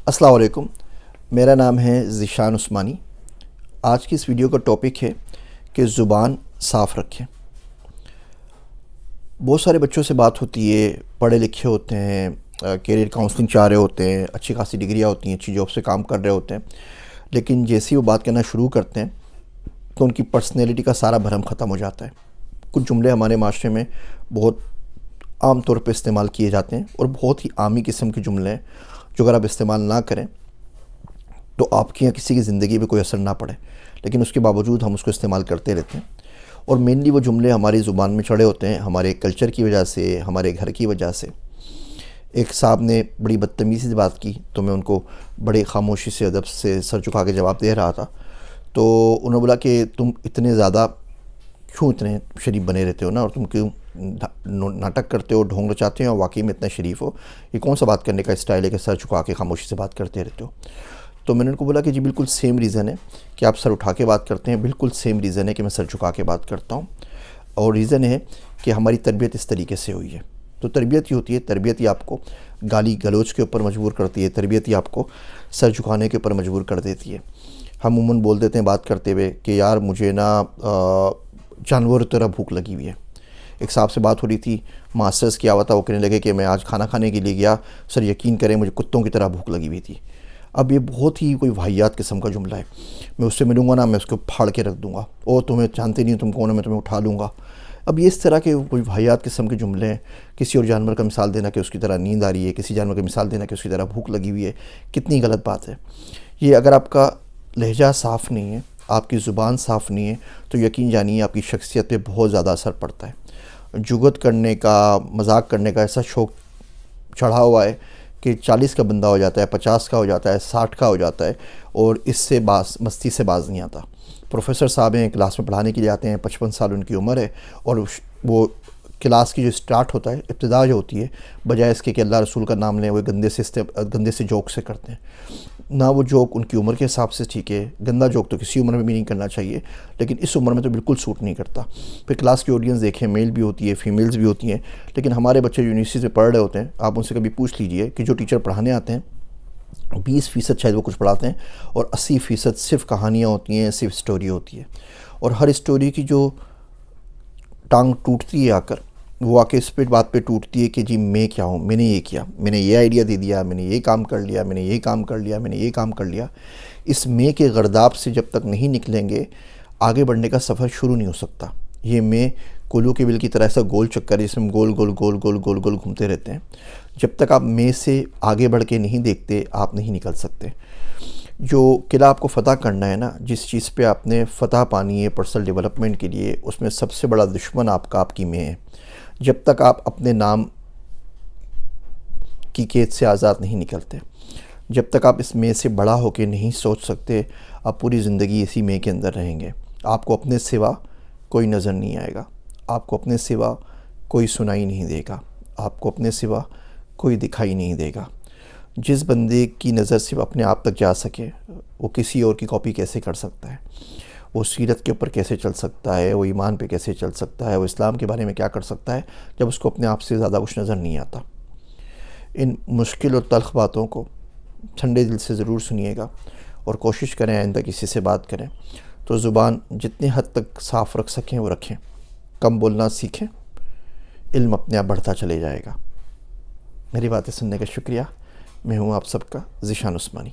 السلام علیکم، میرا نام ہے ذیشان عثمانی۔ آج کی اس ویڈیو کا ٹاپک ہے کہ زبان صاف رکھیں۔ بہت سارے بچوں سے بات ہوتی ہے، پڑھے لکھے ہوتے ہیں، کیریئر کاؤنسلنگ چاہ رہے ہوتے ہیں، اچھی خاصی ڈگریاں ہوتی ہیں، اچھی جاب سے کام کر رہے ہوتے ہیں، لیکن جیسے ہی وہ بات کرنا شروع کرتے ہیں تو ان کی پرسنالٹی کا سارا بھرم ختم ہو جاتا ہے۔ کچھ جملے ہمارے معاشرے میں بہت عام طور پہ استعمال کیے جاتے ہیں اور بہت ہی عامی قسم کے جملے ہیں جو اگر آپ استعمال نہ کریں تو آپ کی یا کسی کی زندگی پہ کوئی اثر نہ پڑے، لیکن اس کے باوجود ہم اس کو استعمال کرتے رہتے ہیں۔ اور مینلی وہ جملے ہماری زبان میں چڑھے ہوتے ہیں ہمارے کلچر کی وجہ سے، ہمارے گھر کی وجہ سے۔ ایک صاحب نے بڑی بدتمیزی سے بات کی تو میں ان کو بڑے خاموشی سے، ادب سے سر جھکا کے جواب دے رہا تھا، تو انہوں نے بولا کہ تم اتنے زیادہ کیوں اتنے شریف بنے رہتے ہو نا، اور تم کیوں ناٹک کرتے ہو، ڈھونگ رچاتے ہو اور واقعی میں اتنا شریف ہو؟ یہ کون سا بات کرنے کا اسٹائل ہے کہ سر جھکا کے خاموشی سے بات کرتے رہتے ہو؟ تو میں نے ان کو بولا کہ جی بالکل سیم ریزن ہے کہ آپ سر اٹھا کے بات کرتے ہیں، بالکل سیم ریزن ہے کہ میں سر جھکا کے بات کرتا ہوں، اور ریزن ہے کہ ہماری تربیت اس طریقے سے ہوئی ہے۔ تو تربیت ہی ہوتی ہے، تربیت ہی آپ کو گالی گلوچ کے اوپر مجبور کرتی ہے، تربیت ہی آپ کو سر جھکانے کے اوپر مجبور کر دیتی ہے۔ ہم عموماً بول دیتے ہیں بات کرتے ہوئے کہ یار مجھے نا جانور کی طرح بھوک لگی ہوئی ہے۔ ایک صاحب سے بات ہو رہی تھی، ماسٹرز کیا ہوا تھا، وہ کہنے لگے کہ میں آج کھانا کھانے کے لیے گیا، سر یقین کریں مجھے کتوں کی طرح بھوک لگی ہوئی تھی۔ اب یہ بہت ہی کوئی واہیات قسم کا جملہ ہے، میں اس سے ملوں گا نا میں اس کو پھاڑ کے رکھ دوں گا، اور تمہیں جانتے نہیں تم کون ہو، میں تمہیں اٹھا لوں گا۔ اب یہ اس طرح کے کوئی واہیات قسم کے جملے ہیں۔ کسی اور جانور کا مثال دینا کہ اس کی طرح نیند آ رہی ہے، کسی جانور کا مثال دینا کہ اس کی طرح بھوک لگی ہوئی ہے، کتنی غلط بات ہے یہ۔ اگر آپ کا لہجہ صاف نہیں ہے، آپ کی زبان صاف نہیں ہے، تو یقین جانیے آپ کی شخصیت پہ بہت زیادہ اثر پڑتا ہے۔ جگت کرنے کا، مذاق کرنے کا ایسا شوق چڑھا ہوا ہے کہ 40 کا بندہ ہو جاتا ہے، 50 کا ہو جاتا ہے، 60 کا ہو جاتا ہے، اور اس سے مستی سے باز نہیں آتا۔ پروفیسر صاحب ہیں، کلاس میں پڑھانے کے لیے آتے ہیں، 55 سال ان کی عمر ہے، اور وہ کلاس کی جو سٹارٹ ہوتا ہے، ابتدا جو ہوتی ہے، بجائے اس کے کہ اللہ رسول کا نام لیں، وہ گندے سے جوک سے کرتے ہیں۔ نہ وہ جوک ان کی عمر کے حساب سے ٹھیک ہے، گندا جوک تو کسی عمر میں بھی نہیں کرنا چاہیے، لیکن اس عمر میں تو بالکل سوٹ نہیں کرتا۔ پھر کلاس کی آڈینس دیکھیں، میل بھی ہوتی ہے، فیمیلز بھی ہوتی ہیں، لیکن ہمارے بچے یونیورسٹی سے پڑھ رہے ہوتے ہیں، آپ ان سے کبھی پوچھ لیجئے کہ جو ٹیچر پڑھانے آتے ہیں 20% شاید وہ کچھ پڑھاتے ہیں، اور 80% صرف کہانیاں ہوتی ہیں، صرف سٹوری ہوتی ہے، اور ہر سٹوری کی جو ٹانگ ٹوٹتی ہے آ کر، وہ آ کے اس بات پہ ٹوٹتی ہے کہ جی میں کیا ہوں، میں نے یہ کیا، میں نے یہ آئیڈیا دے دیا، میں نے یہ کام کر لیا، میں نے یہ کام کر لیا، میں نے یہ کام کر لیا۔ اس میں کے گرداب سے جب تک نہیں نکلیں گے، آگے بڑھنے کا سفر شروع نہیں ہو سکتا۔ یہ میں کولو کے بل کی طرح ایسا گول چکر ہے جس میں ہم گول گول گول گول گول گول گھومتے رہتے ہیں۔ جب تک آپ میں سے آگے بڑھ کے نہیں دیکھتے، آپ نہیں نکل سکتے۔ جو قلعہ آپ کو فتح کرنا ہے نا، جس چیز پہ آپ نے فتح پانی ہے پرسنل ڈیولپمنٹ کے لیے، اس میں سب سے بڑا دشمن آپ کا آپ کی میں ہے۔ جب تک آپ اپنے نام کی قید سے آزاد نہیں نکلتے، جب تک آپ اس میں سے بڑا ہو کے نہیں سوچ سکتے، آپ پوری زندگی اسی میں کے اندر رہیں گے۔ آپ کو اپنے سوا کوئی نظر نہیں آئے گا، آپ کو اپنے سوا کوئی سنائی نہیں دے گا، آپ کو اپنے سوا کوئی دکھائی نہیں دے گا۔ جس بندے کی نظر صرف اپنے آپ تک جا سکے، وہ کسی اور کی کاپی کیسے کر سکتا ہے؟ وہ سیرت کے اوپر کیسے چل سکتا ہے؟ وہ ایمان پہ کیسے چل سکتا ہے؟ وہ اسلام کے بارے میں کیا کر سکتا ہے جب اس کو اپنے آپ سے زیادہ کچھ نظر نہیں آتا؟ ان مشکل اور تلخ باتوں کو ٹھنڈے دل سے ضرور سنیے گا، اور کوشش کریں آئندہ کسی سے بات کریں تو زبان جتنے حد تک صاف رکھ سکیں وہ رکھیں، کم بولنا سیکھیں، علم اپنے آپ بڑھتا چلے جائے گا۔ میری باتیں سننے کا شکریہ۔ میں ہوں آپ سب کا ذیشان عثمانی۔